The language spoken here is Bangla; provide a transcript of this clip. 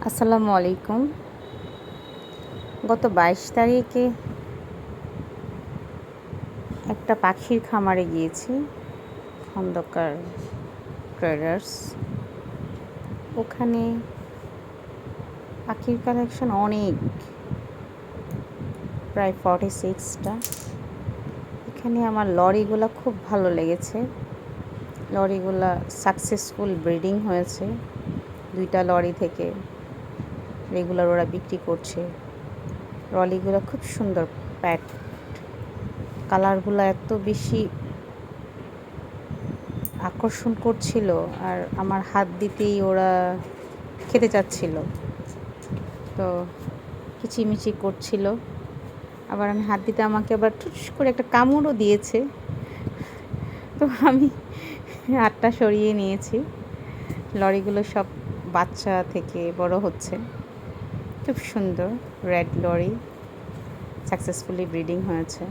আসসালামু আলাইকুম। গত ২২ তারিখে একটা পাখির খামারে গিয়েছি, খন্দকার ট্রেডার্স। ওখানে পাখির কালেকশন অনেক, প্রায় 46টা। এখানে আমার লরিগুলো খুব ভালো লেগেছে। লরিগুলা সাকসেসফুল ব্রিডিং হয়েছে। 2টা লরি থেকে রেগুলার ওরা বিক্রি করছে। লরিগুলো খুব সুন্দর প্যাট, কালারগুলো এত বেশি আকর্ষণ করছিল, আর আমার হাত দিতেই ওরা খেতে চাচ্ছিল, তো কিচিমিচি করছিল। আবার আমি হাত দিতে আমাকে আবার ঠুস করে একটা কামড়ও দিয়েছে, তো আমি হাতটা সরিয়ে নিয়েছি। লরিগুলো সব বাচ্চা থেকে বড় হচ্ছে, খুব সুন্দর রেড লরি, সাকসেসফুলি ব্রিডিং হয়েছে।